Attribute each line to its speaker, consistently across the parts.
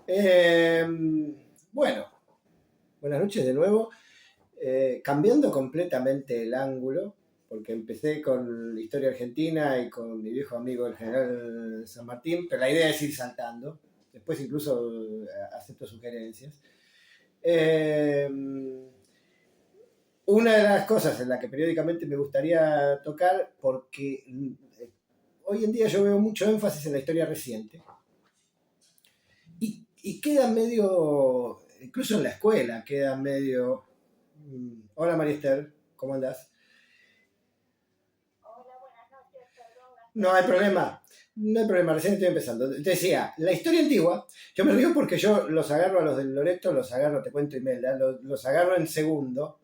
Speaker 1: Eh, bueno, buenas noches de nuevo. Cambiando completamente el ángulo, porque empecé con la historia argentina y con mi viejo amigo el general San Martín, pero la idea es ir saltando. Después incluso acepto sugerencias. Eh, una de las cosas en la que periódicamente me gustaría tocar, porque hoy en día yo veo mucho énfasis en la historia reciente, y queda medio, incluso en la escuela, queda medio... Hola María Esther, ¿cómo andás? No hay problema, no hay problema, recién estoy empezando. Te decía, la historia antigua, yo me río porque yo los agarro a los del Loreto, los agarro, te cuento Imelda, los agarro en segundo.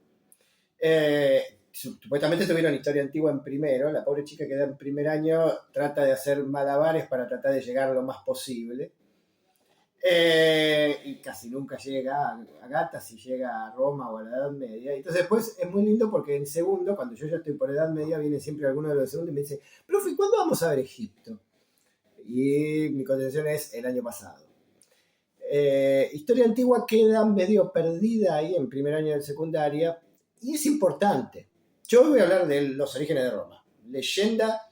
Speaker 1: Supuestamente tuvieron historia antigua en primero, la pobre chica que da en primer año trata de hacer malabares para tratar de llegar lo más posible. Y casi nunca llega a Gatas y llega a Roma o a la Edad Media. Entonces después es muy lindo porque en segundo, cuando yo ya estoy por Edad Media, viene siempre alguno de los de segundo y me dice, profe, ¿cuándo vamos a ver Egipto? Y mi contestación es el año pasado. Historia antigua queda medio perdida ahí en primer año de secundaria y es importante. Yo voy a hablar de los orígenes de Roma. Leyenda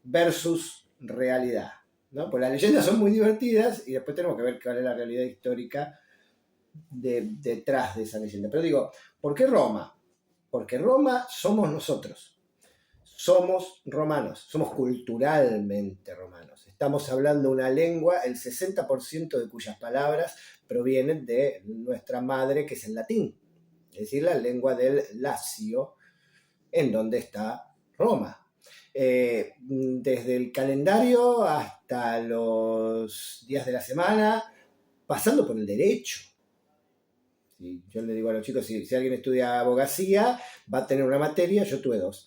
Speaker 1: versus realidad. ¿No? Pues las leyendas son muy divertidas y después tenemos que ver cuál es la realidad histórica detrás de esa leyenda. Pero digo, ¿por qué Roma? Porque Roma somos nosotros. Somos romanos, somos culturalmente romanos. Estamos hablando una lengua, el 60% de cuyas palabras provienen de nuestra madre, que es el latín. Es decir, la lengua del Lacio, en donde está Roma. Desde el calendario hasta los días de la semana, pasando por el derecho. ¿Sí? Yo le digo a los chicos, si alguien estudia abogacía, va a tener una materia, yo tuve dos,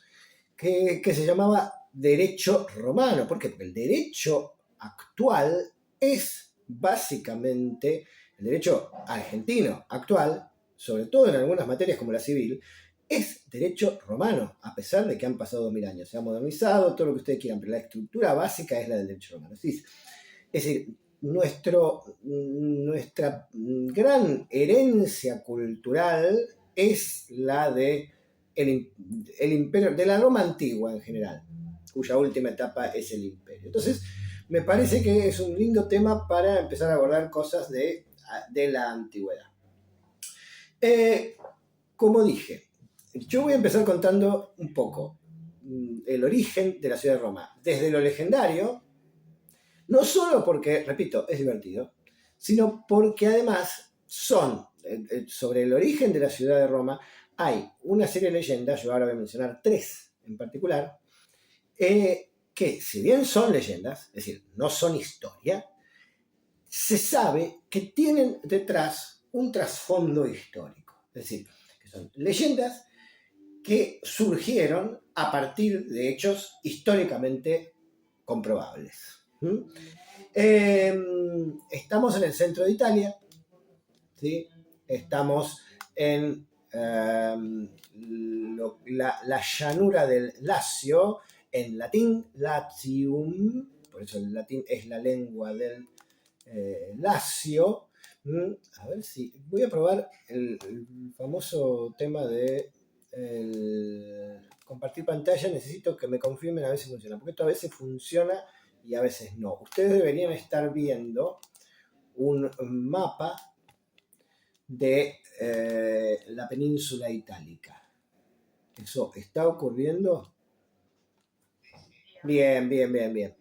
Speaker 1: que se llamaba Derecho Romano. ¿Por qué? Porque el derecho actual es básicamente el derecho argentino actual, sobre todo en algunas materias como la civil, es derecho romano, a pesar de que han pasado 2000 años. Se ha modernizado, todo lo que ustedes quieran, pero la estructura básica es la del derecho romano. Es decir, nuestra gran herencia cultural es la de el imperio, de la Roma antigua en general, cuya última etapa es el imperio. Entonces, me parece que es un lindo tema para empezar a abordar cosas de la antigüedad. Como dije, yo voy a empezar contando un poco el origen de la ciudad de Roma, desde lo legendario, no solo porque, repito, es divertido, sino porque además sobre el origen de la ciudad de Roma, hay una serie de leyendas, yo ahora voy a mencionar tres en particular, que si bien son leyendas, es decir, no son historia, se sabe que tienen detrás un trasfondo histórico. Es decir, que son leyendas que surgieron a partir de hechos históricamente comprobables. Estamos en el centro de Italia, ¿sí? Estamos en la llanura del Lacio, en latín, Latium, por eso el latín es la lengua del Lacio. A ver si voy a probar el famoso tema de compartir pantalla. Necesito que me confirmen a ver si funciona, porque esto a veces funciona y a veces no. Ustedes deberían estar viendo un mapa de la península itálica. ¿Eso está ocurriendo? Bien, bien, bien, bien.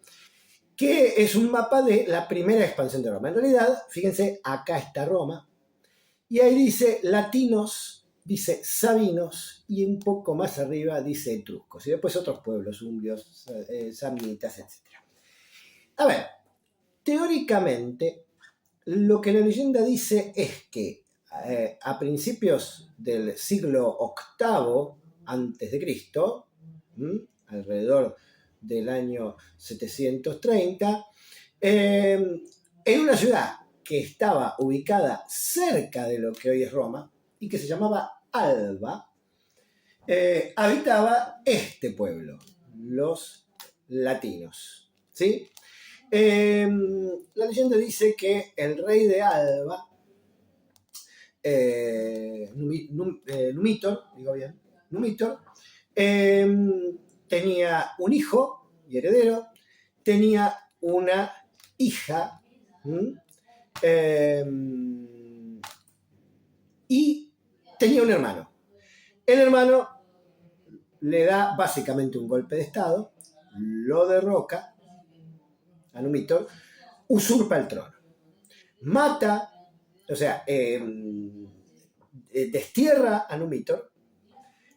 Speaker 1: Que es un mapa de la primera expansión de Roma. En realidad, fíjense, acá está Roma, y ahí dice latinos, dice sabinos, y un poco más arriba dice etruscos, y después otros pueblos, umbrios, samnitas, etc. A ver, teóricamente, lo que la leyenda dice es que a principios del siglo VIII antes de Cristo, alrededor del año 730, en una ciudad que estaba ubicada cerca de lo que hoy es Roma y que se llamaba Alba, habitaba este pueblo, los latinos, ¿sí? La leyenda dice que el rey de Alba, Numitor, digo bien, Numitor, tenía un hijo y heredero, tenía una hija, y tenía un hermano. El hermano le da básicamente un golpe de estado, lo derroca a Numitor, usurpa el trono, mata, o sea, destierra a Numitor,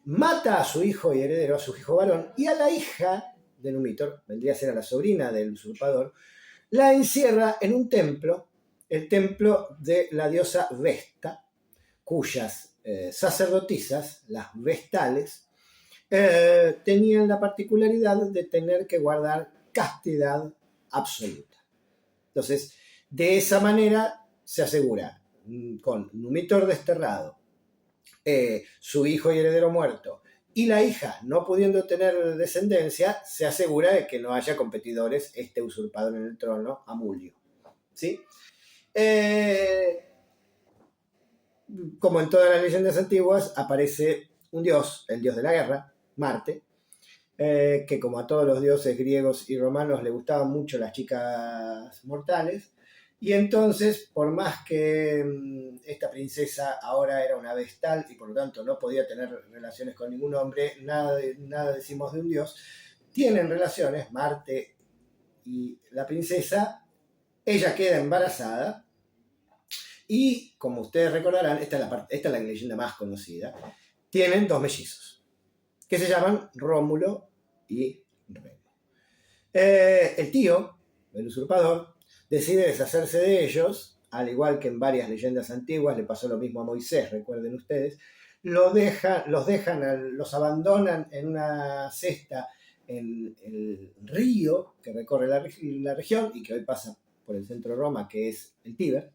Speaker 1: mata a su hijo y heredero, a su hijo varón, y a la hija de Numitor, vendría a ser a la sobrina del usurpador, la encierra en un templo, el templo de la diosa Vesta, cuyas sacerdotisas, las vestales, tenían la particularidad de tener que guardar castidad absoluta. Entonces, de esa manera se asegura, con Numitor desterrado, su hijo y heredero muerto, y la hija no pudiendo tener descendencia, se asegura de que no haya competidores, este usurpador en el trono, Amulio. ¿Sí? Como en todas las leyendas antiguas, aparece un dios, el dios de la guerra, Marte, que como a todos los dioses griegos y romanos le gustaban mucho las chicas mortales, y entonces, por más que esta princesa ahora era una vestal y por lo tanto no podía tener relaciones con ningún hombre, nada decimos de un dios, tienen relaciones, Marte y la princesa, ella queda embarazada y, como ustedes recordarán, esta es la leyenda más conocida, tienen dos mellizos, que se llaman Rómulo y Remo. El tío, el usurpador, decide deshacerse de ellos, al igual que en varias leyendas antiguas, le pasó lo mismo a Moisés, recuerden ustedes, los abandonan en una cesta en el río que recorre la región y que hoy pasa por el centro de Roma, que es el Tíber.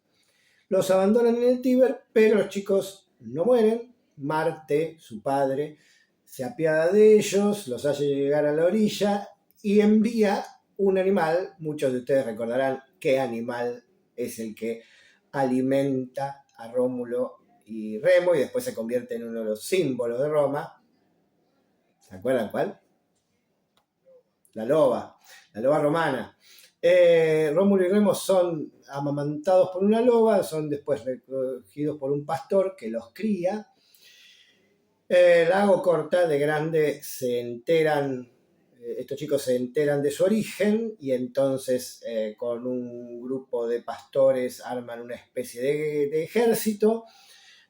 Speaker 1: Los abandonan en el Tíber, pero los chicos no mueren. Marte, su padre, se apiada de ellos, los hace llegar a la orilla y envía un animal. Muchos de ustedes recordarán qué animal es el que alimenta a Rómulo y Remo y después se convierte en uno de los símbolos de Roma. ¿Se acuerdan cuál? La loba romana. Rómulo y Remo son amamantados por una loba, son después recogidos por un pastor que los cría. La hago corta, de grande se enteran, estos chicos se enteran de su origen y entonces con un grupo de pastores arman una especie de ejército,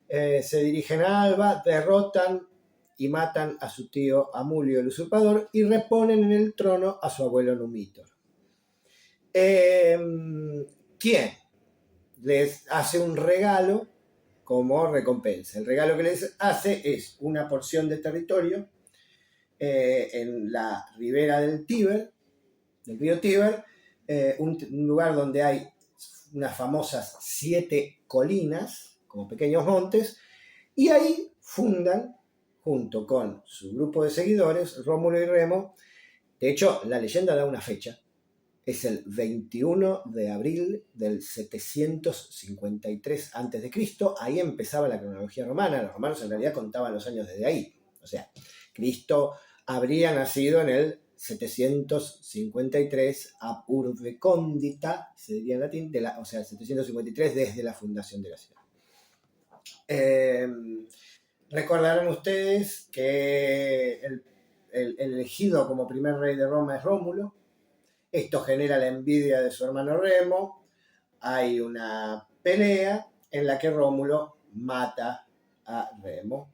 Speaker 1: se dirigen a Alba, derrotan y matan a su tío Amulio el usurpador y reponen en el trono a su abuelo Numitor. ¿Quién les hace un regalo como recompensa? El regalo que les hace es una porción de territorio en la ribera del Tíber, del río Tíber, un lugar donde hay unas famosas 7 colinas, como pequeños montes, y ahí fundan, junto con su grupo de seguidores, Rómulo y Remo. De hecho, la leyenda da una fecha. Es el 21 de abril del 753 a.C. Ahí empezaba la cronología romana. Los romanos en realidad contaban los años desde ahí. O sea, Cristo habría nacido en el 753 ab urbe condita, se diría en latín, o sea, 753 desde la fundación de la ciudad. Recordarán ustedes que el elegido como primer rey de Roma es Rómulo. Esto genera la envidia de su hermano Remo. Hay una pelea en la que Rómulo mata a Remo.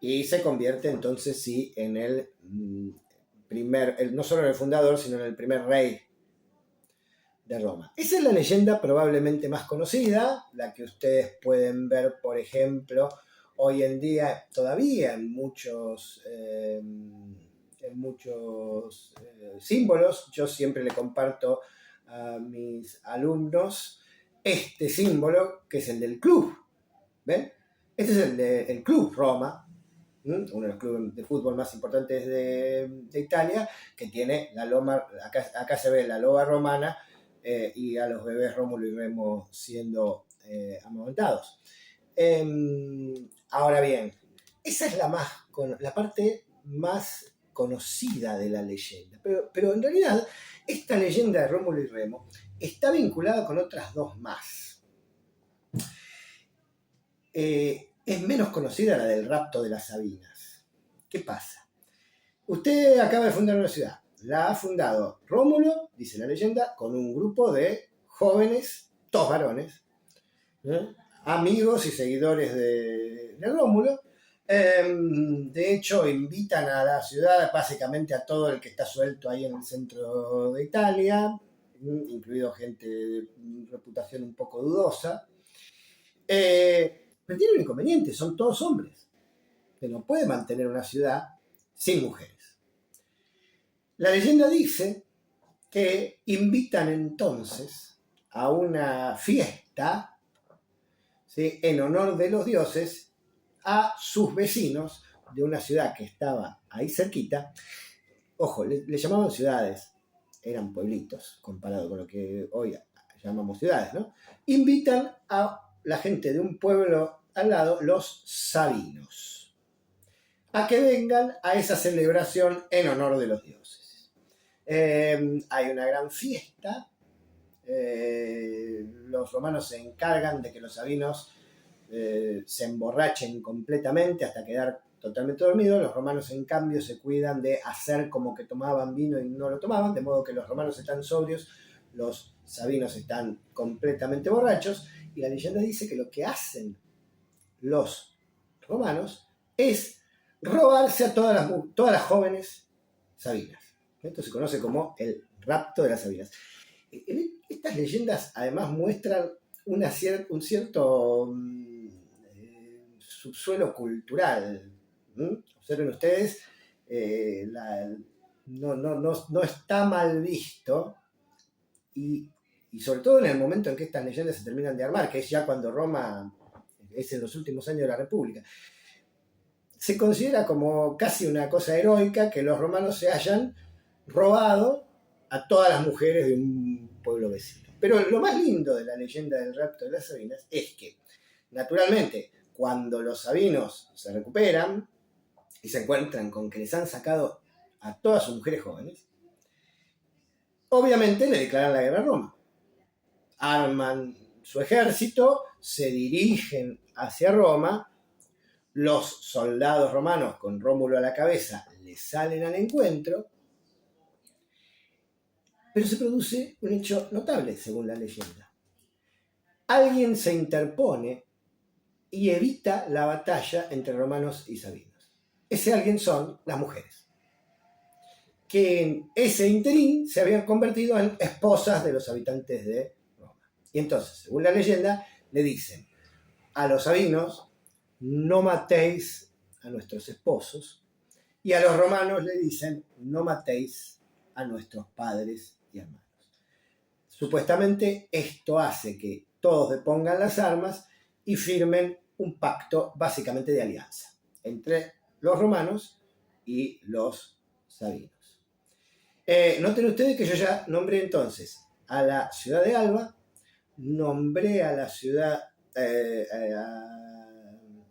Speaker 1: Y se convierte entonces sí en el no solo en el fundador, sino en el primer rey de Roma. Esa es la leyenda probablemente más conocida, la que ustedes pueden ver, por ejemplo, hoy en día todavía en muchos símbolos. Yo siempre le comparto a mis alumnos este símbolo, que es el del club. ¿Ven? Este es el del club Roma. uno de los clubes de fútbol más importantes de Italia, que tiene la loma, acá se ve la loba romana y a los bebés Rómulo y Remo siendo amamantados. Ahora bien, esa es la parte más conocida de la leyenda, pero en realidad esta leyenda de Rómulo y Remo está vinculada con otras dos más. Es menos conocida la del rapto de las Sabinas. ¿Qué pasa? Usted acaba de fundar una ciudad. La ha fundado Rómulo, dice la leyenda, con un grupo de jóvenes, todos varones, amigos y seguidores de Rómulo. De hecho, invitan a la ciudad básicamente a todo el que está suelto ahí en el centro de Italia, incluido gente de reputación un poco dudosa. Pero tiene un inconveniente, son todos hombres. Se no puede mantener una ciudad sin mujeres. La leyenda dice que invitan entonces a una fiesta, ¿sí?, en honor de los dioses a sus vecinos de una ciudad que estaba ahí cerquita. Ojo, le llamaban ciudades, eran pueblitos comparado con lo que hoy llamamos ciudades, ¿no? Invitan a la gente de un pueblo al lado, los sabinos, a que vengan a esa celebración en honor de los dioses. Hay una gran fiesta. Los romanos se encargan de que los sabinos se emborrachen completamente hasta quedar totalmente dormidos. Los romanos, en cambio, se cuidan de hacer como que tomaban vino y no lo tomaban, de modo que los romanos están sobrios, los sabinos están completamente borrachos, y la leyenda dice que lo que hacen los romanos es robarse a todas las jóvenes sabinas. Esto se conoce como el rapto de las sabinas. Estas leyendas además muestran un cierto subsuelo cultural. Observen ustedes, no está mal visto, y sobre todo en el momento en que estas leyendas se terminan de armar, que es ya cuando Roma es en los últimos años de la República. Se considera como casi una cosa heroica que los romanos se hayan robado a todas las mujeres de un pueblo vecino. Pero lo más lindo de la leyenda del rapto de las Sabinas es que, naturalmente, cuando los sabinos se recuperan y se encuentran con que les han sacado a todas sus mujeres jóvenes, obviamente le declaran la guerra a Roma. Arman su ejército, se dirigen hacia Roma. Los soldados romanos, con Rómulo a la cabeza, les salen al encuentro. Pero se produce un hecho notable, según la leyenda. Alguien se interpone y evita la batalla entre romanos y sabinos. Ese alguien son las mujeres, que en ese interín se habían convertido en esposas de los habitantes de Roma. Y entonces, según la leyenda, le dicen a los sabinos: no matéis a nuestros esposos, y a los romanos le dicen: no matéis a nuestros padres y hermanos. Supuestamente esto hace que todos depongan las armas y firmen un pacto básicamente de alianza entre los romanos y los sabinos. Noten ustedes que yo ya nombré entonces a la ciudad de Alba, nombré a la ciudad,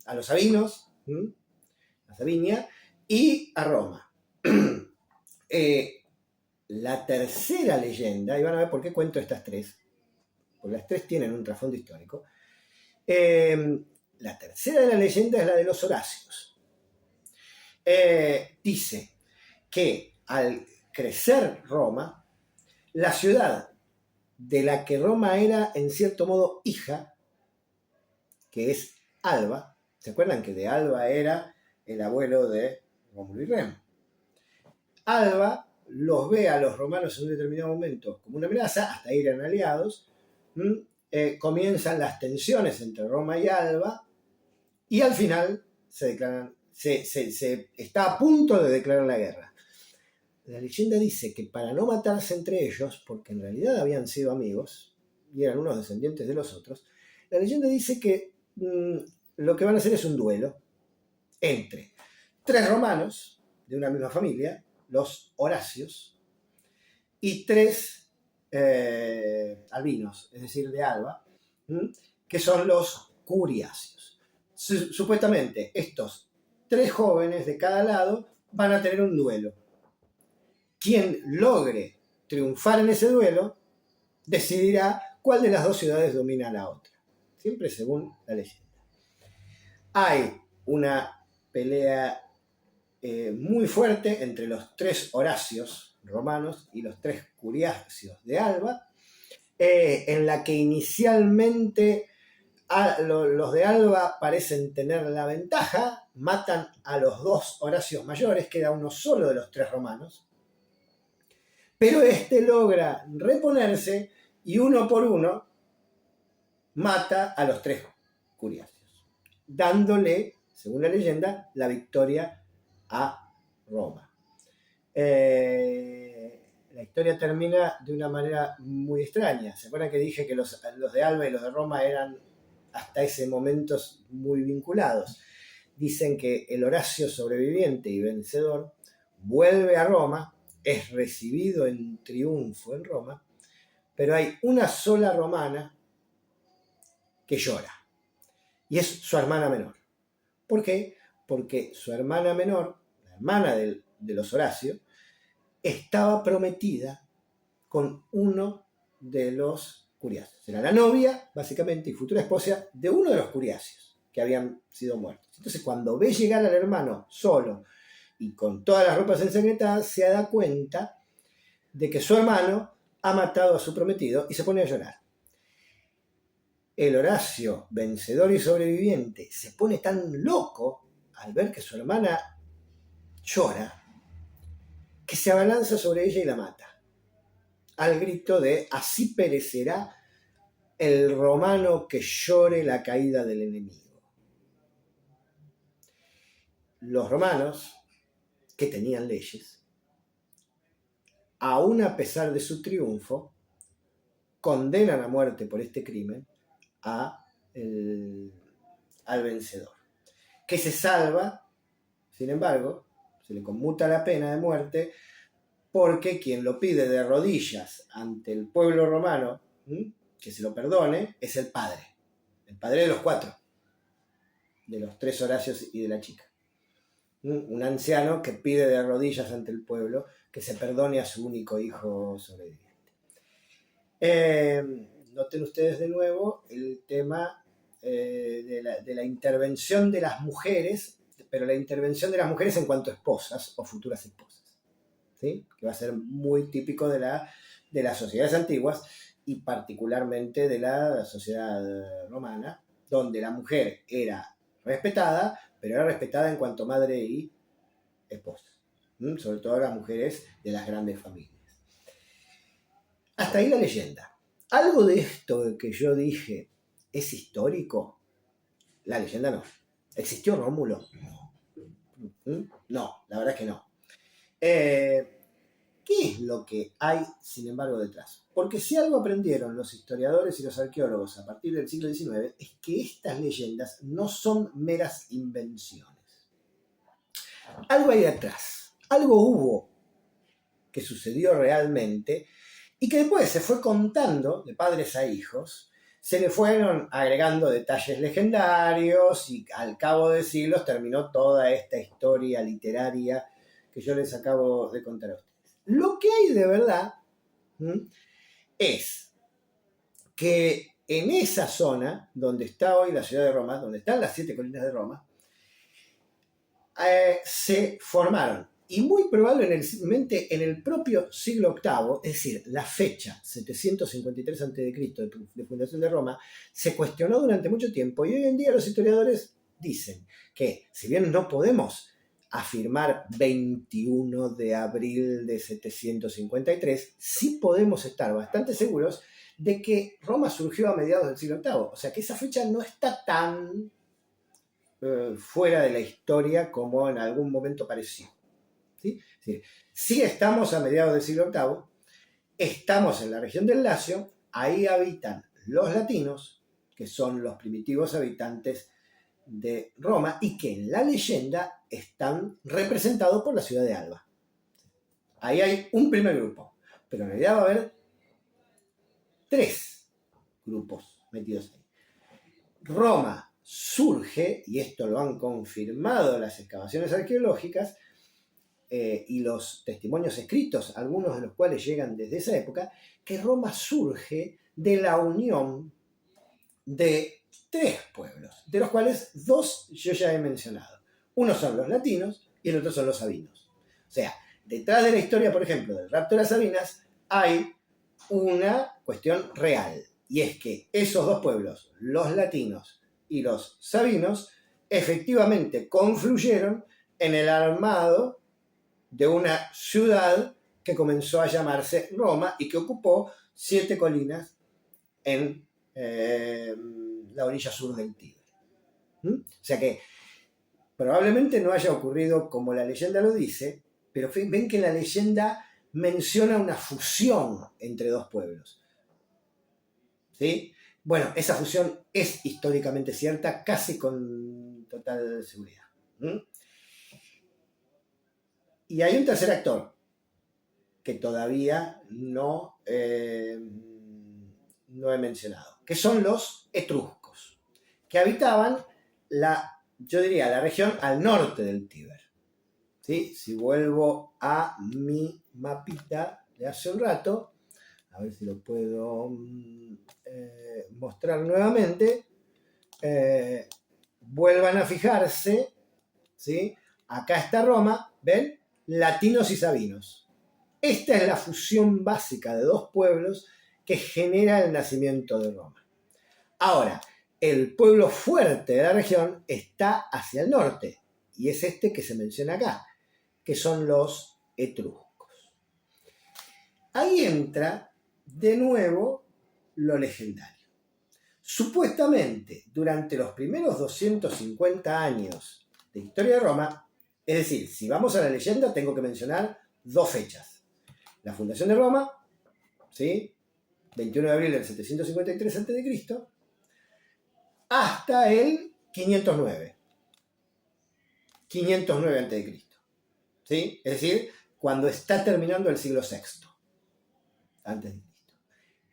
Speaker 1: a los sabinos, a Sabinia, y a Roma. La tercera leyenda, y van a ver por qué cuento estas tres, porque las tres tienen un trasfondo histórico. La tercera de la leyenda es la de los Horacios. Dice que al crecer Roma, la ciudad de la que Roma era en cierto modo hija, que es Alba, ¿se acuerdan que de Alba era el abuelo de Rómulo y Remo? Alba los ve a los romanos en un determinado momento como una amenaza, hasta ahí eran aliados. Comienzan las tensiones entre Roma y Alba, y al final se está a punto de declarar la guerra. La leyenda dice que para no matarse entre ellos, porque en realidad habían sido amigos y eran unos descendientes de los otros, la leyenda dice que lo que van a hacer es un duelo entre 3 romanos de una misma familia, los Horacios, y 3 albinos, es decir, de Alba, que son los Curiacios. Supuestamente estos 3 jóvenes de cada lado van a tener un duelo. Quien logre triunfar en ese duelo decidirá cuál de las 2 ciudades domina a la otra, siempre según la leyenda. Hay una pelea muy fuerte entre los 3 Horacios romanos y los 3 Curiacios de Alba, en la que inicialmente los de Alba parecen tener la ventaja, matan a los 2 Horacios mayores, queda uno solo de los 3 romanos, pero este logra reponerse y uno por uno mata a los 3 Curiacios, dándole, según la leyenda, la victoria a Roma. La historia termina de una manera muy extraña. ¿Se acuerdan que dije que los de Alba y los de Roma eran hasta ese momento muy vinculados? Dicen que el Horacio sobreviviente y vencedor vuelve a Roma, es recibido en triunfo en Roma, pero hay una sola romana que llora, y es su hermana menor. ¿Por qué? Porque su hermana menor, la hermana de los Horacios, estaba prometida con uno de los Curiacios. Era la novia, básicamente, y futura esposa de uno de los Curiacios que habían sido muertos. Entonces, cuando ve llegar al hermano solo y con todas las ropas ensangrentadas, se da cuenta de que su hermano ha matado a su prometido y se pone a llorar. El Horacio, vencedor y sobreviviente, se pone tan loco al ver que su hermana llora que se abalanza sobre ella y la mata, al grito de «así perecerá el romano que llore la caída del enemigo». Los romanos, que tenían leyes, aún a pesar de su triunfo, condenan a muerte por este crimen al vencedor, que se salva, sin embargo, se le conmuta la pena de muerte porque quien lo pide de rodillas ante el pueblo romano, que se lo perdone, es el padre de los 4, de los 3 Horacios y de la chica. Un anciano que pide de rodillas ante el pueblo que se perdone a su único hijo sobreviviente. Noten ustedes de nuevo el tema de la intervención de las mujeres, pero la intervención de las mujeres en cuanto a esposas o futuras esposas, ¿sí? Que va a ser muy típico de las sociedades antiguas y particularmente de la sociedad romana, donde la mujer era respetada, pero era respetada en cuanto madre y esposa, sobre todo las mujeres de las grandes familias. Hasta ahí la leyenda. ¿Algo de esto que yo dije es histórico? La leyenda no. ¿Existió Rómulo? No, la verdad es que no. ¿Qué es lo que hay, sin embargo, detrás? Porque si algo aprendieron los historiadores y los arqueólogos a partir del siglo XIX es que estas leyendas no son meras invenciones. Algo hay detrás, algo hubo que sucedió realmente y que después se fue contando de padres a hijos, se le fueron agregando detalles legendarios y al cabo de siglos terminó toda esta historia literaria que yo les acabo de contar a ustedes. Lo que hay de verdad es que en esa zona donde está hoy la ciudad de Roma, donde están las 7 colinas de Roma, se formaron, y muy probablemente en el propio siglo VIII, es decir, la fecha 753 a.C. de fundación de Roma, se cuestionó durante mucho tiempo y hoy en día los historiadores dicen que si bien no podemos afirmar 21 de abril de 753, sí podemos estar bastante seguros de que Roma surgió a mediados del siglo VIII, o sea que esa fecha no está tan fuera de la historia como en algún momento pareció. ¿Sí? Sí estamos a mediados del siglo VIII, estamos en la región del Lacio, ahí habitan los latinos, que son los primitivos habitantes de Roma y que en la leyenda están representados por la ciudad de Alba. Ahí hay un primer grupo, pero en realidad va a haber 3 grupos metidos ahí. Roma surge, y esto lo han confirmado las excavaciones arqueológicas y los testimonios escritos, algunos de los cuales llegan desde esa época, que Roma surge de la unión de 3 pueblos, de los cuales 2 yo ya he mencionado. Uno son los latinos y el otro son los sabinos. O sea, detrás de la historia, por ejemplo, del rapto de las Sabinas, hay una cuestión real. Y es que esos 2 pueblos, los latinos y los sabinos, efectivamente confluyeron en el armado de una ciudad que comenzó a llamarse Roma y que ocupó 7 colinas en la orilla sur del Tíber. O sea que probablemente no haya ocurrido como la leyenda lo dice, pero ven que la leyenda menciona una fusión entre 2 pueblos. ¿Sí? Bueno, esa fusión es históricamente cierta, casi con total seguridad. Y hay un tercer actor que todavía no he mencionado, que son los etruscos, que habitaban yo diría, la región al norte del Tíber. ¿Sí? Si vuelvo a mi mapita de hace un rato, a ver si lo puedo mostrar nuevamente, vuelvan a fijarse, ¿sí? Acá está Roma, ¿ven? Latinos y sabinos. Esta es la fusión básica de 2 pueblos que genera el nacimiento de Roma. Ahora, el pueblo fuerte de la región está hacia el norte, y es este que se menciona acá, que son los etruscos. Ahí entra de nuevo lo legendario. Supuestamente, durante los primeros 250 años de historia de Roma, es decir, si vamos a la leyenda, tengo que mencionar 2 fechas. La fundación de Roma, ¿sí? 21 de abril del 753 a.C., hasta el 509. 509 a.C. ¿Sí? Es decir, cuando está terminando el siglo VI antes de Cristo.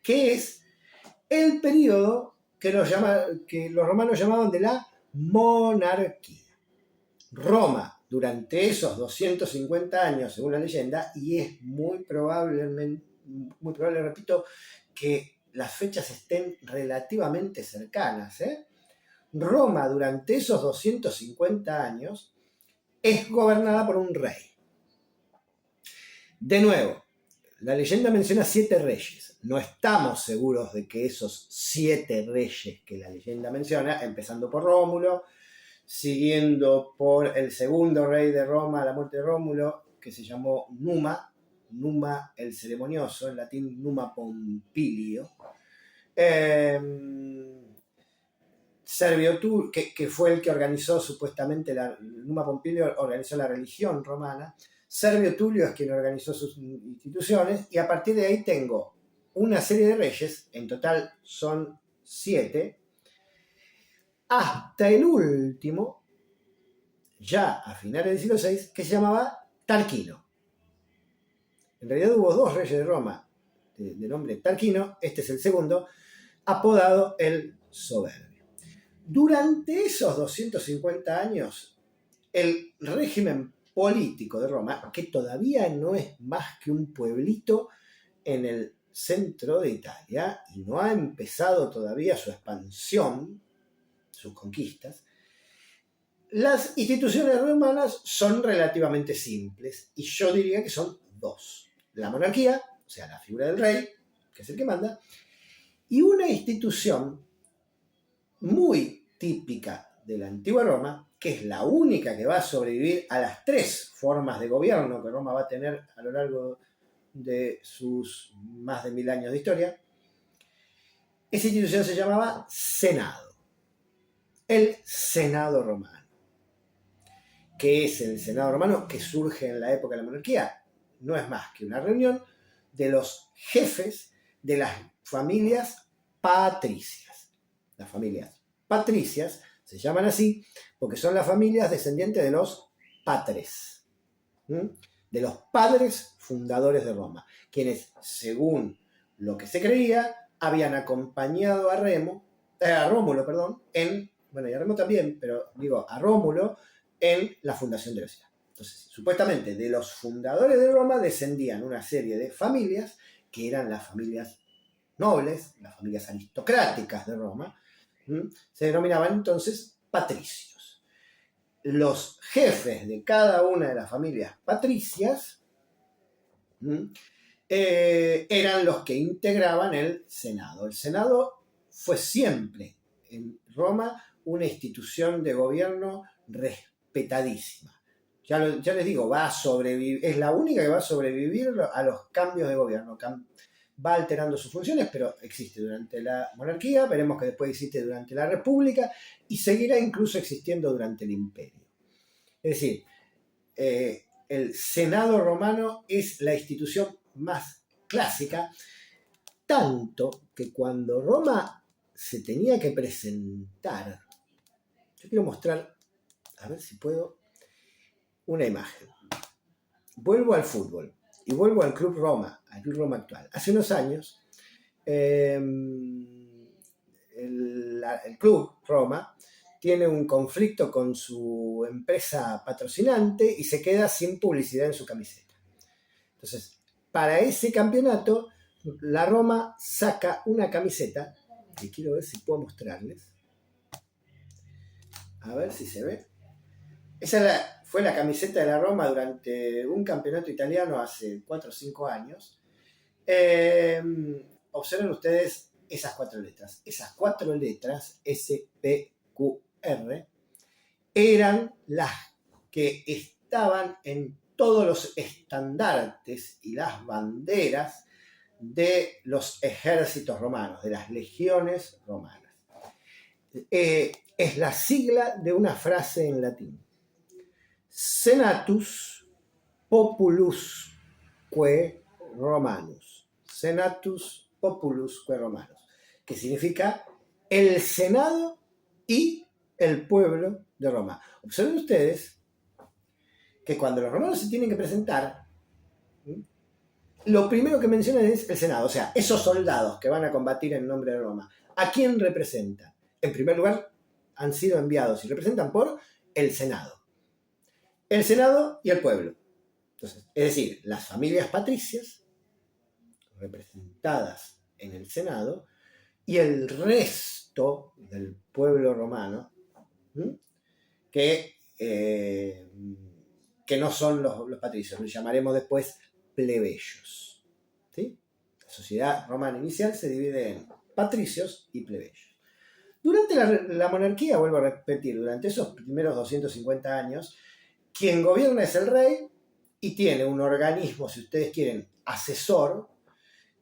Speaker 1: Que es el periodo que los romanos llamaban de la monarquía. Roma, durante esos 250 años, según la leyenda, y es muy probable, repito, que las fechas estén relativamente cercanas, Roma, durante esos 250 años, es gobernada por un rey. De nuevo, la leyenda menciona 7 reyes. No estamos seguros de que esos 7 reyes que la leyenda menciona, empezando por Rómulo, siguiendo por el segundo rey de Roma a la muerte de Rómulo, que se llamó Numa el ceremonioso, en latín Numa Pompilio, Servio Tulio, que fue el que organizó supuestamente, Numa Pompilio organizó la religión romana, Servio Tulio es quien organizó sus instituciones, y a partir de ahí tengo una serie de reyes, en total son 7, hasta el último, ya a finales del siglo VI, que se llamaba Tarquino. En realidad hubo 2 reyes de Roma de nombre Tarquino, este es el segundo, apodado el Soberbio. Durante esos 250 años, el régimen político de Roma, que todavía no es más que un pueblito en el centro de Italia y no ha empezado todavía su expansión, sus conquistas, las instituciones romanas son relativamente simples y yo diría que son 2. La monarquía, o sea, la figura del rey, que es el que manda, y una institución muy típica de la antigua Roma, que es la única que va a sobrevivir a las 3 formas de gobierno que Roma va a tener a lo largo de sus más de 1000 años de historia. Esa institución se llamaba Senado. El Senado romano. ¿Qué es el Senado romano? Que surge en la época de la monarquía. No es más que una reunión de los jefes de las familias patricias. Las familias patricias Se llaman así porque son las familias descendientes de los patres, de los padres fundadores de Roma, quienes, según lo que se creía, habían acompañado a Rómulo, bueno, y a Remo también, pero digo, a Rómulo en la fundación de la ciudad. Entonces, supuestamente, de los fundadores de Roma descendían una serie de familias que eran las familias nobles, las familias aristocráticas de Roma, se denominaban entonces patricios. Los jefes de cada una de las familias patricias eran los que integraban el Senado. El Senado fue siempre en Roma una institución de gobierno respetadísima. Ya les digo, va a sobrevivir, es la única que va a sobrevivir a los cambios de gobierno. Va alterando sus funciones, pero existe durante la monarquía, veremos que después existe durante la república y seguirá incluso existiendo durante el imperio. Es decir, el Senado romano es la institución más clásica, tanto que cuando Roma se tenía que presentar, yo quiero mostrar, a ver si puedo, una imagen. Vuelvo al fútbol y vuelvo al Club Roma actual. Hace unos años, el Club Roma tiene un conflicto con su empresa patrocinante y se queda sin publicidad en su camiseta. Entonces, para ese campeonato, la Roma saca una camiseta, que quiero ver si puedo mostrarles. A ver si se ve. Esa fue la camiseta de la Roma durante un campeonato italiano hace 4 o 5 años. Observen ustedes esas 4 letras. Esas 4 letras, SPQR, eran las que estaban en todos los estandartes y las banderas de los ejércitos romanos, de las legiones romanas. Es la sigla de una frase en latín. Senatus populusque Romanus. Senatus populusque Romanus. Que significa el Senado y el pueblo de Roma. Observen ustedes que cuando los romanos se tienen que presentar, lo primero que mencionan es el Senado, o sea, esos soldados que van a combatir en nombre de Roma. ¿A quién representan? En primer lugar, han sido enviados y representan por el Senado. El Senado y el pueblo. Entonces, es decir, las familias patricias representadas en el Senado y el resto del pueblo romano que no son los patricios, los llamaremos después plebeyos. ¿Sí? La sociedad romana inicial se divide en patricios y plebeyos. Durante la monarquía, vuelvo a repetir, durante esos primeros 250 años, quien gobierna es el rey y tiene un organismo, si ustedes quieren, asesor,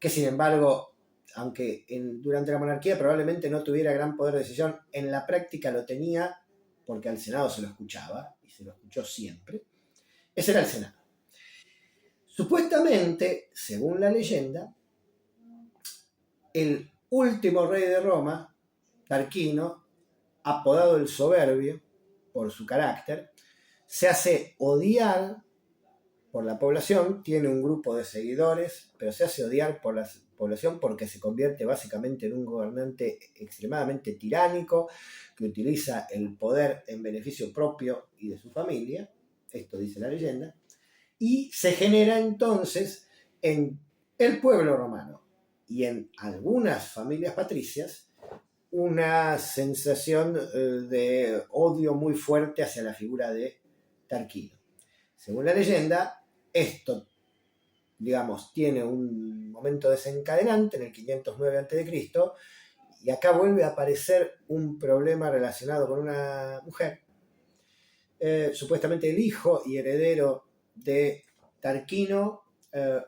Speaker 1: que sin embargo, aunque durante la monarquía probablemente no tuviera gran poder de decisión, en la práctica lo tenía porque al Senado se lo escuchaba y se lo escuchó siempre. Ese era el Senado. Supuestamente, según la leyenda, el último rey de Roma, Tarquino, apodado el Soberbio por su carácter, se hace odiar por la población, tiene un grupo de seguidores, pero se hace odiar por la población porque se convierte básicamente en un gobernante extremadamente tiránico que utiliza el poder en beneficio propio y de su familia, esto dice la leyenda, y se genera entonces en el pueblo romano y en algunas familias patricias una sensación de odio muy fuerte hacia la figura de Tarquino. Según la leyenda, esto, digamos, tiene un momento desencadenante en el 509 a.C. y acá vuelve a aparecer un problema relacionado con una mujer. Supuestamente el hijo y heredero de Tarquino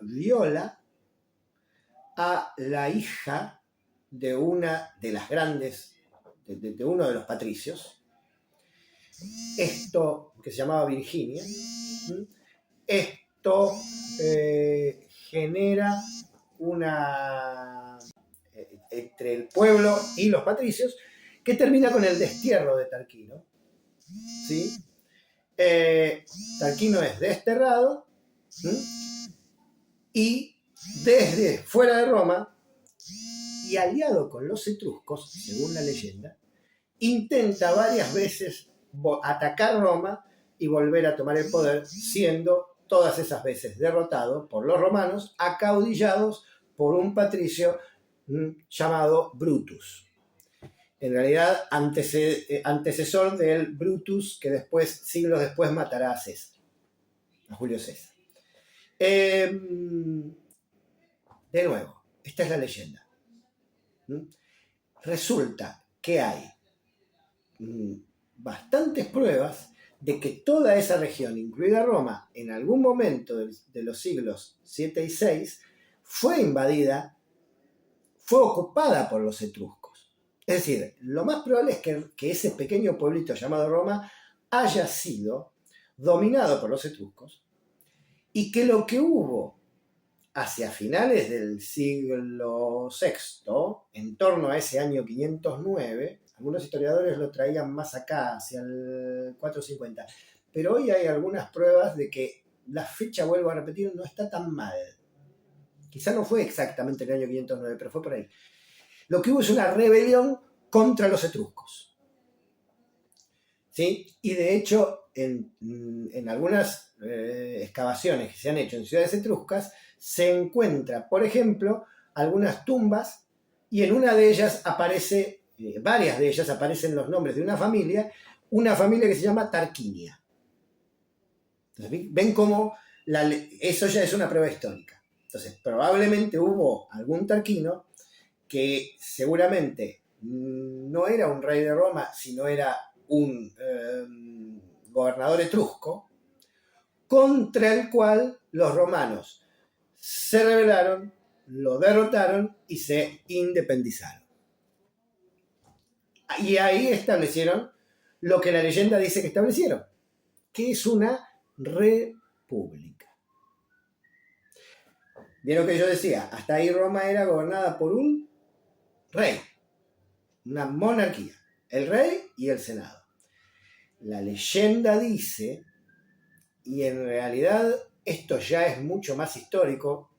Speaker 1: viola a la hija de una de las grandes, de uno de los patricios. Esto, que se llamaba Virginia, esto genera una entre el pueblo y los patricios, que termina con el destierro de Tarquino. ¿Sí? Tarquino es desterrado, ¿sí? Y desde fuera de Roma, y aliado con los etruscos, según la leyenda, intenta varias veces atacar Roma y volver a tomar el poder, siendo todas esas veces derrotado por los romanos, acaudillados por un patricio llamado Brutus. En realidad, antecesor del Brutus que después, siglos después, matará a César, a Julio César. De nuevo, esta es la leyenda. Resulta que hay bastantes pruebas de que toda esa región, incluida Roma, en algún momento de los siglos 7 y 6, fue invadida, fue ocupada por los etruscos. Es decir, lo más probable es que ese pequeño pueblito llamado Roma haya sido dominado por los etruscos y que lo que hubo hacia finales del siglo VI, en torno a ese año 509, algunos historiadores lo traían más acá, hacia el 450, pero hoy hay algunas pruebas de que la fecha, vuelvo a repetir, no está tan mal. Quizá no fue exactamente el año 509, pero fue por ahí. Lo que hubo es una rebelión contra los etruscos. ¿Sí? Y de hecho, en algunas excavaciones que se han hecho en ciudades etruscas, se encuentra, por ejemplo, algunas tumbas y en una de ellas aparece, varias de ellas aparecen los nombres de una familia que se llama Tarquinia. Entonces, ven cómo eso ya es una prueba histórica. Entonces, probablemente hubo algún Tarquino que seguramente no era un rey de Roma, sino era un gobernador etrusco, contra el cual los romanos se rebelaron, lo derrotaron y se independizaron. Y ahí establecieron lo que la leyenda dice que establecieron, que es una república. Bien lo que yo decía, hasta ahí Roma era gobernada por un rey, una monarquía, el rey y el senado. La leyenda dice, y en realidad esto ya es mucho más histórico,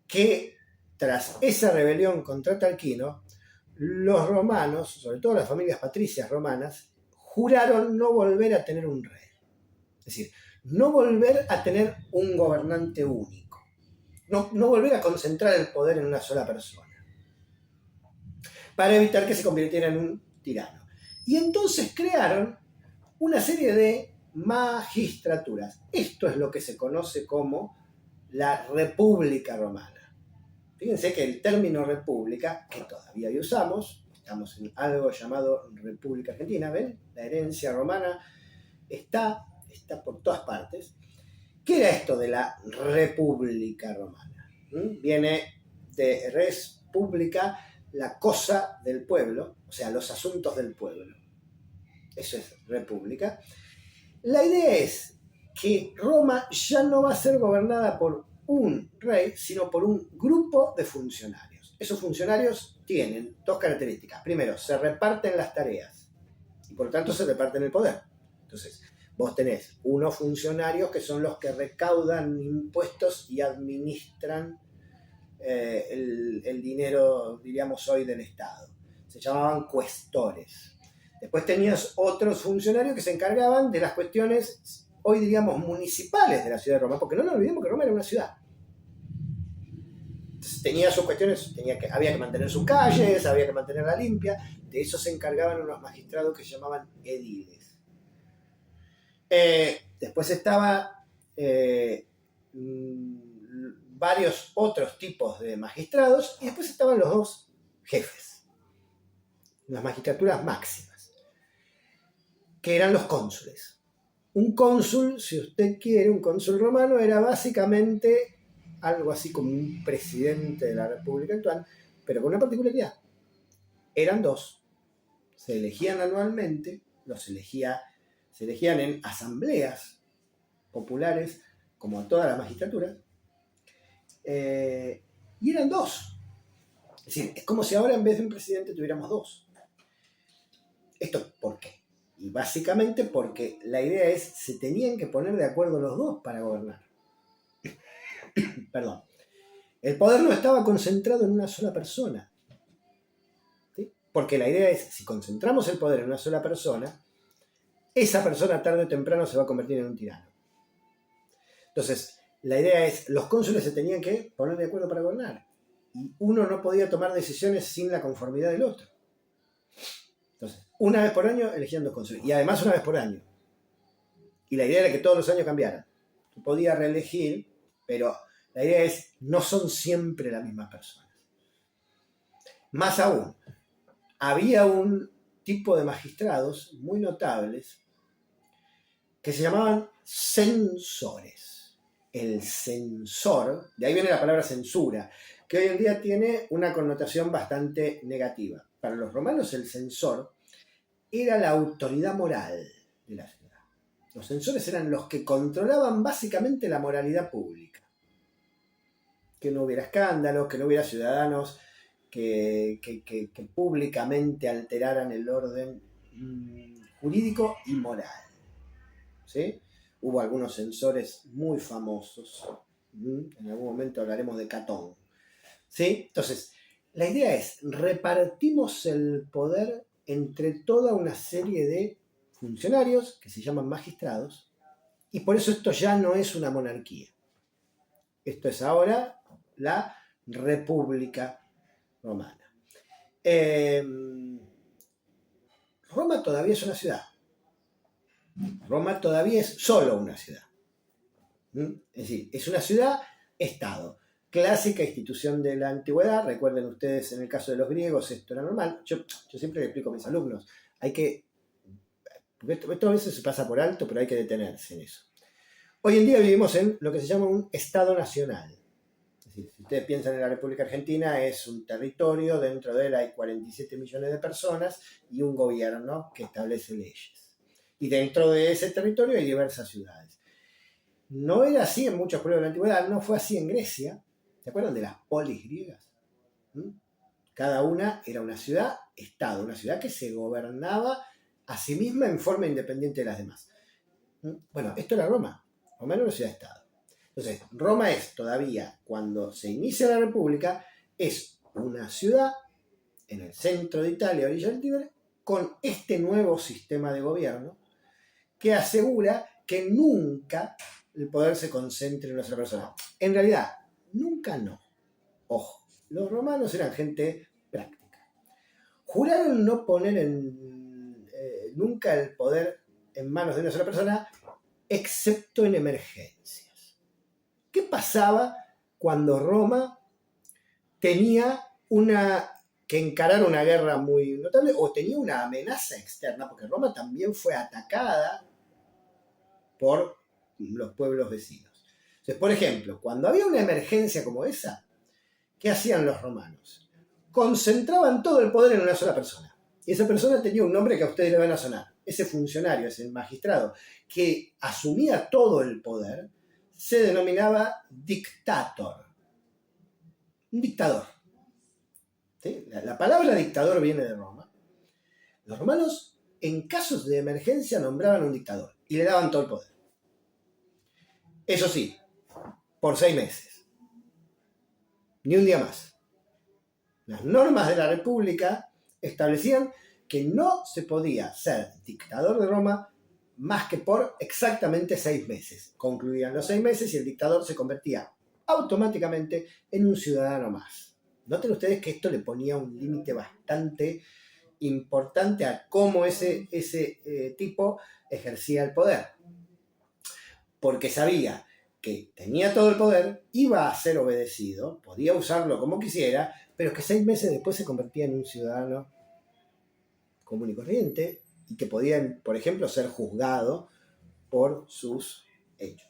Speaker 1: que tras esa rebelión contra Tarquino, los romanos, sobre todo las familias patricias romanas, juraron no volver a tener un rey. Es decir, no volver a tener un gobernante único. No volver a concentrar el poder en una sola persona. Para evitar que se convirtiera en un tirano. Y entonces crearon una serie de magistraturas. Esto es lo que se conoce como la República Romana. Fíjense que el término república, que todavía hoy usamos, estamos en algo llamado República Argentina, ¿ven? La herencia romana está por todas partes. ¿Qué era esto de la República Romana? Viene de res publica, la cosa del pueblo, o sea, los asuntos del pueblo. Eso es república. La idea es que Roma ya no va a ser gobernada por un rey, sino por un grupo de funcionarios. Esos funcionarios tienen dos características. Primero, se reparten las tareas y por lo tanto se reparten el poder. Entonces, vos tenés unos funcionarios que son los que recaudan impuestos y administran el dinero, diríamos hoy, del Estado. Se llamaban cuestores. Después tenías otros funcionarios que se encargaban de las cuestiones, hoy diríamos, municipales de la ciudad de Roma, porque no nos olvidemos que Roma era una ciudad. Entonces tenía sus cuestiones, había que mantener sus calles, había que mantenerla limpia. De eso se encargaban unos magistrados que se llamaban ediles. Después estaba varios otros tipos de magistrados y después estaban los dos jefes, las magistraturas máximas, que eran los cónsules. Un cónsul, si usted quiere, un cónsul romano era básicamente algo así como un presidente de la República actual, pero con una particularidad. Eran dos. Se elegían anualmente, se elegían en asambleas populares, como todas las magistraturas, y eran dos. Es decir, es como si ahora en vez de un presidente tuviéramos dos. ¿Esto por qué? Y básicamente porque la idea es, se tenían que poner de acuerdo los dos para gobernar. Perdón. El poder no estaba concentrado en una sola persona. ¿Sí? Porque la idea es, si concentramos el poder en una sola persona, esa persona tarde o temprano se va a convertir en un tirano. Entonces, la idea es, los cónsules se tenían que poner de acuerdo para gobernar. Y uno no podía tomar decisiones sin la conformidad del otro. Entonces, una vez por año elegían 2 cónsules. Y además una vez por año. Y la idea era que todos los años cambiaran. Tú podías reelegir, pero la idea es, no son siempre las mismas personas. Más aún, había un tipo de magistrados muy notables que se llamaban censores. El censor, de ahí viene la palabra censura, que hoy en día tiene una connotación bastante negativa. Para los romanos el censor era la autoridad moral de la ciudad. Los censores eran los que controlaban básicamente la moralidad pública. Que no hubiera escándalos, que no hubiera ciudadanos que públicamente alteraran el orden jurídico y moral. ¿Sí? Hubo algunos censores muy famosos. En algún momento hablaremos de Catón. ¿Sí? Entonces, la idea es, repartimos el poder entre toda una serie de funcionarios que se llaman magistrados, y por eso esto ya no es una monarquía. Esto es ahora la República Romana. Roma todavía es una ciudad. Roma todavía es solo una ciudad. Es decir, es una ciudad-estado. Clásica institución de la antigüedad. Recuerden ustedes, en el caso de los griegos, esto era normal. Yo siempre le explico a mis alumnos, porque esto a veces se pasa por alto, pero hay que detenerse en eso. Hoy en día vivimos en lo que se llama un Estado nacional. Es decir, si ustedes piensan en la República Argentina, es un territorio, dentro de él hay 47 millones de personas y un gobierno que establece leyes. Y dentro de ese territorio hay diversas ciudades. No era así en muchos pueblos de la antigüedad, no fue así en Grecia. ¿Se acuerdan de las polis griegas? Cada una era una ciudad-estado, una ciudad que se gobernaba a sí misma en forma independiente de las demás. Bueno, esto era Roma. Roma era una ciudad-estado. Entonces, Roma es todavía, cuando se inicia la República, es una ciudad en el centro de Italia, orilla del Tíber, con este nuevo sistema de gobierno que asegura que nunca el poder se concentre en una sola persona. En realidad, nunca no. Ojo, los romanos eran gente práctica. Juraron no poner nunca el poder en manos de una sola persona, excepto en emergencias. ¿Qué pasaba cuando Roma tenía que encarar una guerra muy notable o tenía una amenaza externa? Porque Roma también fue atacada por los pueblos vecinos. Entonces, por ejemplo, cuando había una emergencia como esa, ¿qué hacían los romanos? Concentraban todo el poder en una sola persona. Y esa persona tenía un nombre que a ustedes le van a sonar. Ese funcionario, ese magistrado, que asumía todo el poder, se denominaba dictator. Un dictador. ¿Sí? La palabra dictador viene de Roma. Los romanos, en casos de emergencia, nombraban un dictador y le daban todo el poder. Eso sí, por 6 meses. Ni un día más. Las normas de la República establecían que no se podía ser dictador de Roma más que por exactamente 6 meses. Concluían los 6 meses y el dictador se convertía automáticamente en un ciudadano más. Noten ustedes que esto le ponía un límite bastante importante a cómo ese tipo ejercía el poder. Porque sabía que tenía todo el poder, iba a ser obedecido, podía usarlo como quisiera, pero que 6 meses después se convertía en un ciudadano común y corriente y que podía, por ejemplo, ser juzgado por sus hechos.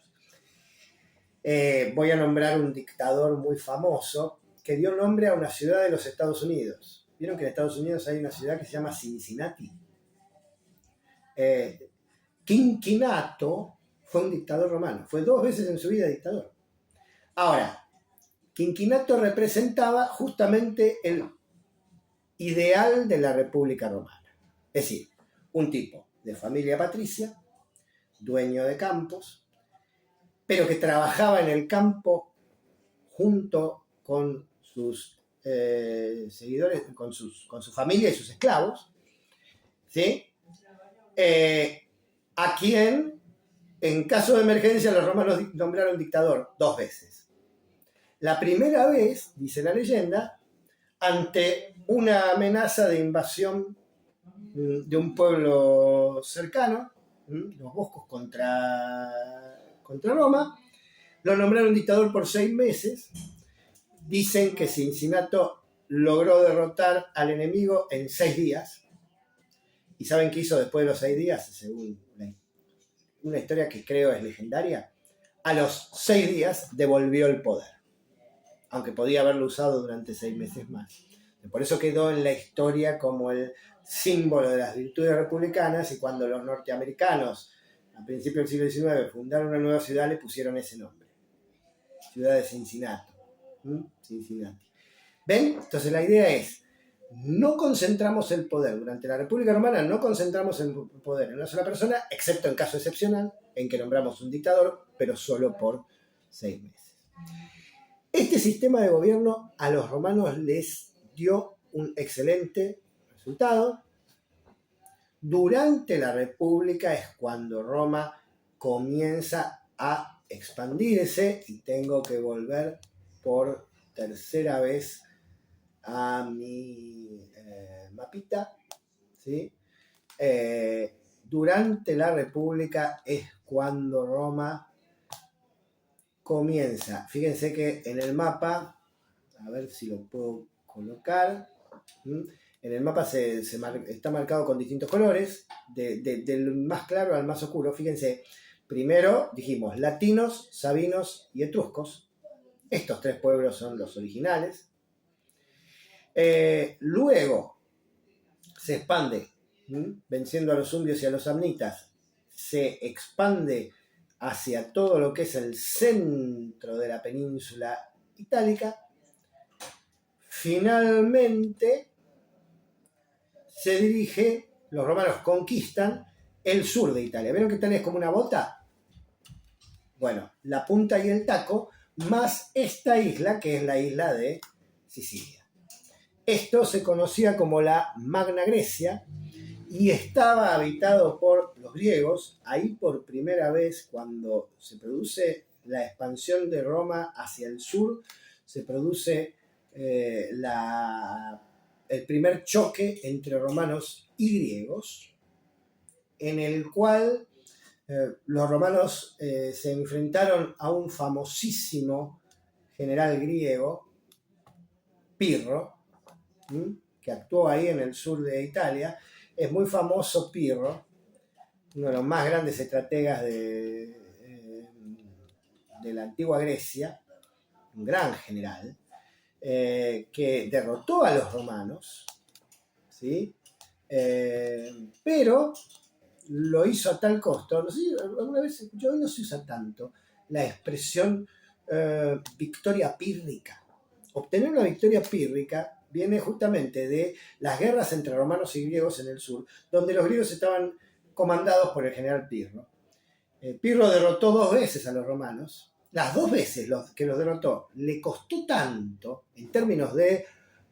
Speaker 1: Voy a nombrar un dictador muy famoso que dio nombre a una ciudad de los Estados Unidos. ¿Vieron que en Estados Unidos hay una ciudad que se llama Cincinnati? Quinquinato fue un dictador romano, fue 2 veces en su vida dictador. Ahora, Quinquinato representaba justamente el ideal de la República Romana. Es decir, un tipo de familia patricia, dueño de campos, pero que trabajaba en el campo junto con sus seguidores, con su familia y sus esclavos, ¿sí? A quien, en caso de emergencia, los romanos nombraron dictador 2 veces. La primera vez, dice la leyenda, ante una amenaza de invasión de un pueblo cercano, los Boscos contra Roma, lo nombraron dictador por 6 meses. Dicen que Cincinato logró derrotar al enemigo en 6 días. ¿Y saben qué hizo después de los 6 días? Según una historia que creo es legendaria. A los 6 días devolvió el poder, aunque podía haberlo usado durante 6 meses más. Por eso quedó en la historia como el símbolo de las virtudes republicanas, y cuando los norteamericanos, a principios del siglo XIX, fundaron una nueva ciudad, le pusieron ese nombre. Ciudad de Cincinnati. Cincinnati. ¿Ven? Entonces la idea es, no concentramos el poder. Durante la República Romana no concentramos el poder en una sola persona, excepto en caso excepcional, en que nombramos un dictador, pero solo por 6 meses. Este sistema de gobierno a los romanos les dio un excelente resultado. Durante la República es cuando Roma comienza a expandirse, y tengo que volver por tercera vez a mi mapita, ¿sí? Durante la República es cuando Roma comienza. Fíjense que en el mapa, a ver si lo puedo colocar, en el mapa está marcado con distintos colores, del más claro al más oscuro. Fíjense, primero dijimos latinos, sabinos y etruscos. Estos 3 pueblos son los originales. Luego se expande, venciendo a los umbrios y a los samnitas, se expande hacia todo lo que es el centro de la península itálica. Finalmente los romanos conquistan el sur de Italia. ¿Vieron que Italia es como una bota? Bueno, la punta y el taco, más esta isla, que es la isla de Sicilia. Esto se conocía como la Magna Grecia y estaba habitado por los griegos. Ahí por primera vez, cuando se produce la expansión de Roma hacia el sur, se produce el primer choque entre romanos y griegos, en el cual los romanos se enfrentaron a un famosísimo general griego, Pirro, que actuó ahí en el sur de Italia. Es muy famoso Pirro, uno de los más grandes estrategas de la antigua Grecia, un gran general, que derrotó a los romanos, ¿sí? Pero lo hizo a tal costo. No sé, alguna vez yo no se usa tanto la expresión victoria pírrica. Obtener una victoria pírrica viene justamente de las guerras entre romanos y griegos en el sur, donde los griegos estaban comandados por el general Pirro. Pirro derrotó 2 veces a los romanos. Las 2 veces que los derrotó le costó tanto, en términos de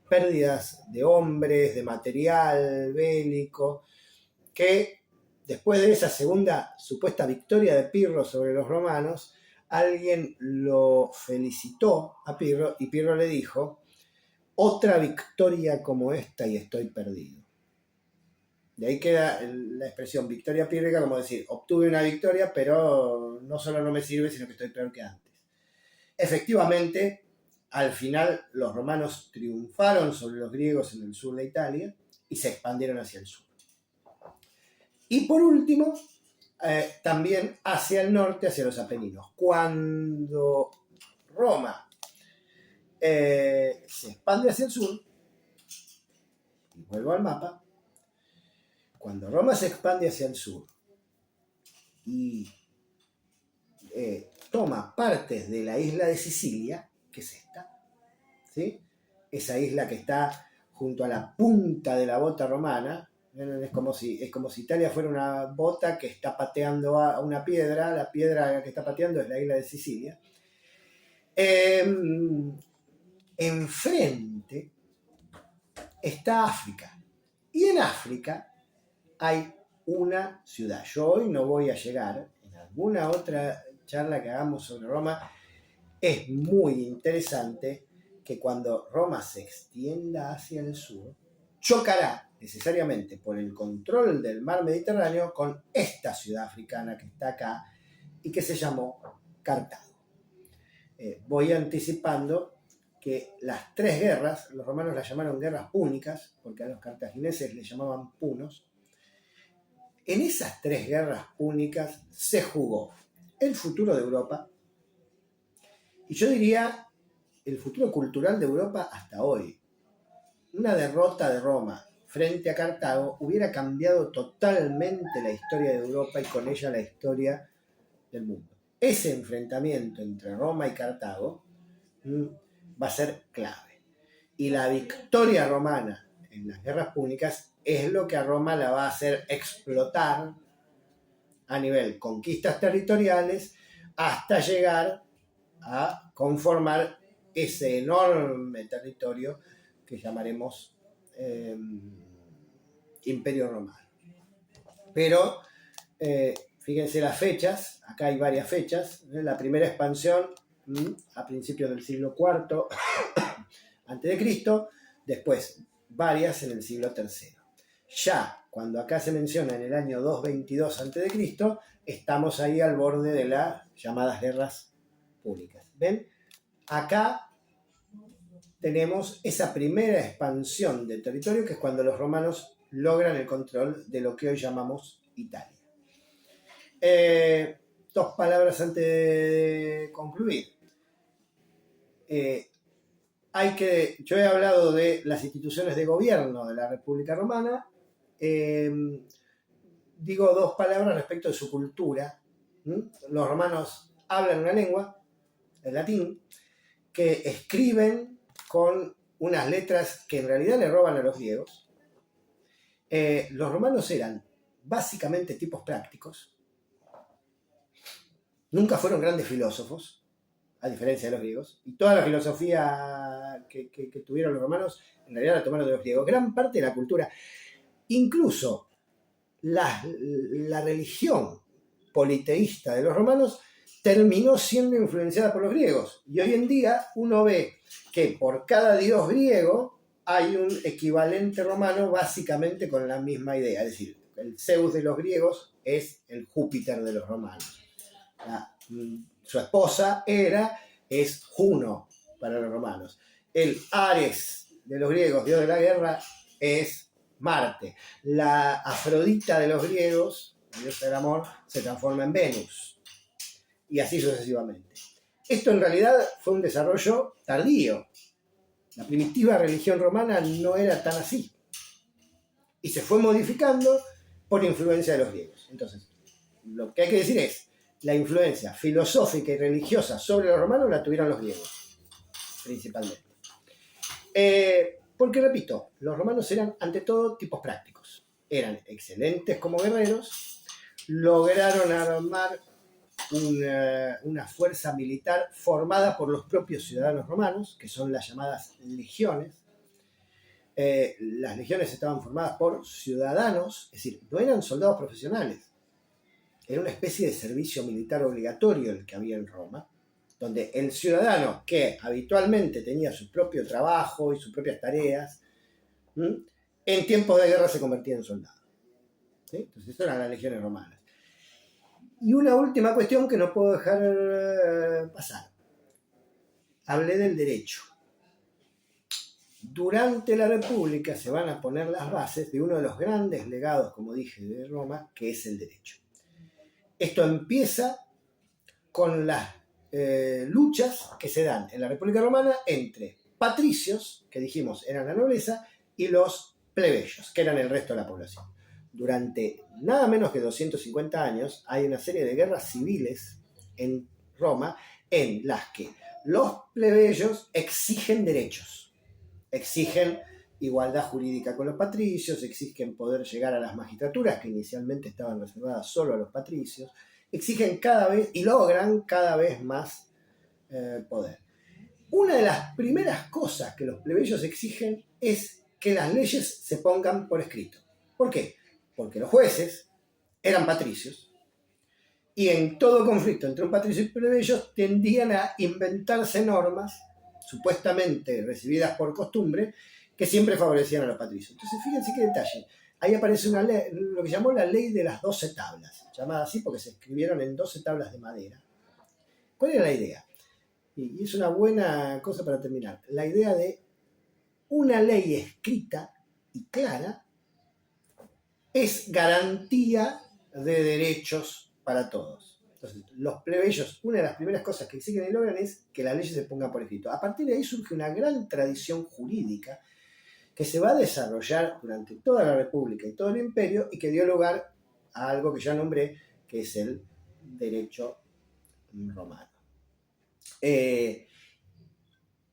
Speaker 1: pérdidas de hombres, de material bélico, que después de esa segunda supuesta victoria de Pirro sobre los romanos, alguien lo felicitó a Pirro y Pirro le dijo: otra victoria como esta y estoy perdido. De ahí queda la expresión victoria pírrica, como decir, obtuve una victoria, pero no solo no me sirve, sino que estoy peor que antes. Efectivamente, al final los romanos triunfaron sobre los griegos en el sur de Italia y se expandieron hacia el sur. Y por último, también hacia el norte, hacia los Apeninos. Cuando Roma se expande hacia el sur, y vuelvo al mapa, cuando Roma se expande hacia el sur y toma partes de la isla de Sicilia, que es esta, ¿sí? Esa isla que está junto a la punta de la bota romana, Es como si Italia fuera una bota que está pateando a una piedra, la piedra que está pateando es la isla de Sicilia. Enfrente está África. Y en África hay una ciudad. Yo hoy no voy a llegar, en alguna otra charla que hagamos sobre Roma, es muy interesante que cuando Roma se extienda hacia el sur, chocará necesariamente por el control del mar Mediterráneo con esta ciudad africana que está acá y que se llamó Cartago. Voy anticipando que las tres guerras, los romanos las llamaron guerras púnicas, porque a los cartagineses les llamaban punos. En esas tres guerras púnicas se jugó el futuro de Europa, y yo diría el futuro cultural de Europa hasta hoy. Una derrota de Roma frente a Cartago hubiera cambiado totalmente la historia de Europa y con ella la historia del mundo. Ese enfrentamiento entre Roma y Cartago va a ser clave. Y la victoria romana en las guerras púnicas es lo que a Roma la va a hacer explotar a nivel conquistas territoriales hasta llegar a conformar ese enorme territorio que llamaremos Imperio Romano. Pero fíjense las fechas, acá hay varias fechas. La primera expansión a principios del siglo IV a.C., después varias en el siglo III. Ya cuando acá se menciona en el año 222 a.C., estamos ahí al borde de las llamadas guerras púnicas. ¿Ven? Acá tenemos esa primera expansión del territorio, que es cuando los romanos logran el control de lo que hoy llamamos Italia. Dos palabras antes de concluir. Yo he hablado de las instituciones de gobierno de la República Romana. Digo dos palabras respecto de su cultura. Los romanos hablan una lengua, el latín, que escriben con unas letras que en realidad le roban a los griegos. Los romanos eran básicamente tipos prácticos. Nunca fueron grandes filósofos, a diferencia de los griegos. Y toda la filosofía que tuvieron los romanos, en realidad la tomaron de los griegos. Gran parte de la cultura, incluso la religión politeísta de los romanos, terminó siendo influenciada por los griegos. Y hoy en día uno ve que por cada dios griego hay un equivalente romano básicamente con la misma idea. Es decir, el Zeus de los griegos es el Júpiter de los romanos. Su esposa es Juno para los romanos. El Ares de los griegos, dios de la guerra, es Marte. La Afrodita de los griegos, la diosa del amor, se transforma en Venus. Y así sucesivamente. Esto en realidad fue un desarrollo tardío. La primitiva religión romana no era tan así. Y se fue modificando por influencia de los griegos. Entonces, lo que hay que decir es, la influencia filosófica y religiosa sobre los romanos la tuvieron los griegos, principalmente. Porque, repito, los romanos eran ante todo tipos prácticos. Eran excelentes como guerreros, lograron armar una fuerza militar formada por los propios ciudadanos romanos, que son las llamadas legiones. Las legiones estaban formadas por ciudadanos, es decir, no eran soldados profesionales. Era una especie de servicio militar obligatorio el que había en Roma, donde el ciudadano que habitualmente tenía su propio trabajo y sus propias tareas, en tiempos de guerra se convertía en soldado. ¿Sí? Entonces, eso eran las legiones romanas. Y una última cuestión que no puedo dejar pasar. Hablé del derecho. Durante la República se van a poner las bases de uno de los grandes legados, como dije, de Roma, que es el derecho. Esto empieza con las luchas que se dan en la República Romana entre patricios, que dijimos eran la nobleza, y los plebeyos, que eran el resto de la población. Durante nada menos que 250 años hay una serie de guerras civiles en Roma en las que los plebeyos exigen derechos, exigen igualdad jurídica con los patricios, exigen poder llegar a las magistraturas que inicialmente estaban reservadas solo a los patricios, exigen cada vez y logran cada vez más poder. Una de las primeras cosas que los plebeyos exigen es que las leyes se pongan por escrito. ¿Por qué? Porque los jueces eran patricios y en todo conflicto entre un patricio y plebeyos tendían a inventarse normas supuestamente recibidas por costumbre que siempre favorecían a los patricios. Entonces, fíjense qué detalle. Ahí aparece una ley, lo que llamó la ley de las 12 tablas, llamada así porque se escribieron en 12 tablas de madera. ¿Cuál era la idea? Y es una buena cosa para terminar. La idea de una ley escrita y clara es garantía de derechos para todos. Entonces, los plebeyos, una de las primeras cosas que exigen y logran es que la ley se ponga por escrito. A partir de ahí surge una gran tradición jurídica que se va a desarrollar durante toda la República y todo el Imperio y que dio lugar a algo que ya nombré, que es el derecho romano.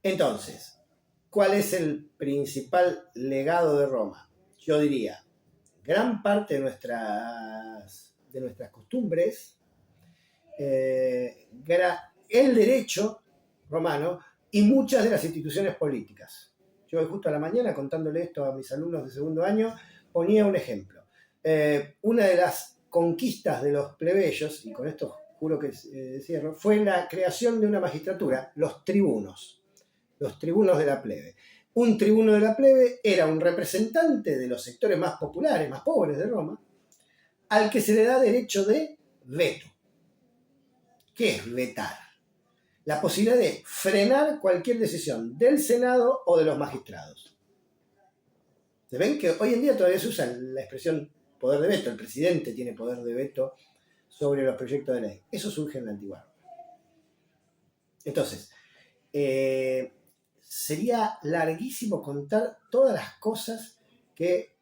Speaker 1: Entonces, ¿cuál es el principal legado de Roma? Yo diría, gran parte de nuestras costumbres, el derecho romano y muchas de las instituciones políticas. Yo hoy justo a la mañana, contándole esto a mis alumnos de segundo año, ponía un ejemplo. Una de las conquistas de los plebeyos, y con esto juro que cierro, fue la creación de una magistratura, los tribunos de la plebe. Un tribuno de la plebe era un representante de los sectores más populares, más pobres de Roma, al que se le da derecho de veto. ¿Qué es vetar? La posibilidad de frenar cualquier decisión del Senado o de los magistrados. ¿Se ven que hoy en día todavía se usa la expresión poder de veto? El presidente tiene poder de veto sobre los proyectos de ley. Eso surge en la antigua Roma. Entonces, sería larguísimo contar todas las cosas que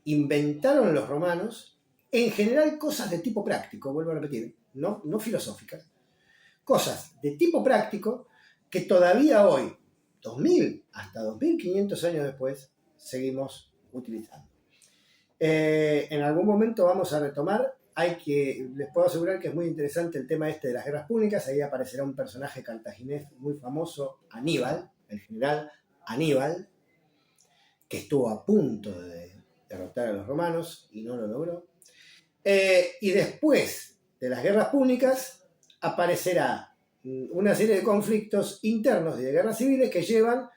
Speaker 1: inventaron los romanos, en general cosas de tipo práctico, vuelvo a repetir, no filosóficas, cosas de tipo práctico que todavía hoy, 2000 hasta 2500 años después, seguimos utilizando. En algún momento vamos a retomar, les puedo asegurar que es muy interesante el tema este de las guerras púnicas. Ahí aparecerá un personaje cartaginés muy famoso, Aníbal, el general Aníbal, que estuvo a punto de derrotar a los romanos y no lo logró. Y después de las guerras púnicas aparecerá una serie de conflictos internos y de guerras civiles que llevan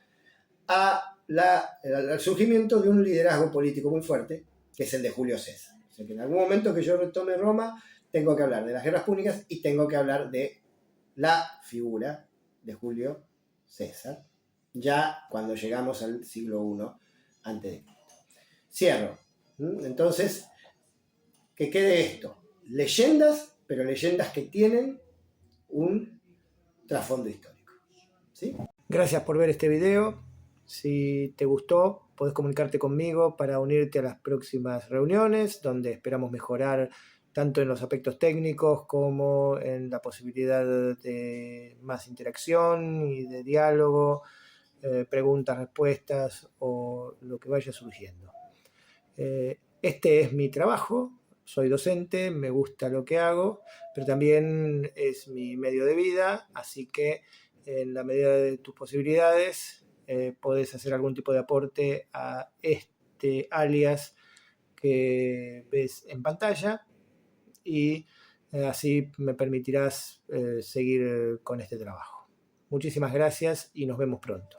Speaker 1: al surgimiento de un liderazgo político muy fuerte, que es el de Julio César. O sea que en algún momento que yo retome Roma, tengo que hablar de las guerras púnicas y tengo que hablar de la figura de Julio César, ya cuando llegamos al siglo I a.C. Cierro. Entonces, que quede esto. Leyendas, pero leyendas que tienen un trasfondo histórico. ¿Sí? Gracias por ver este video. Si te gustó, podés comunicarte conmigo para unirte a las próximas reuniones, donde esperamos mejorar tanto en los aspectos técnicos como en la posibilidad de más interacción y de diálogo, preguntas, respuestas o lo que vaya surgiendo. Este es mi trabajo, soy docente, me gusta lo que hago, pero también es mi medio de vida, así que en la medida de tus posibilidades podés hacer algún tipo de aporte a este alias que ves en pantalla y así me permitirás seguir con este trabajo. Muchísimas gracias y nos vemos pronto.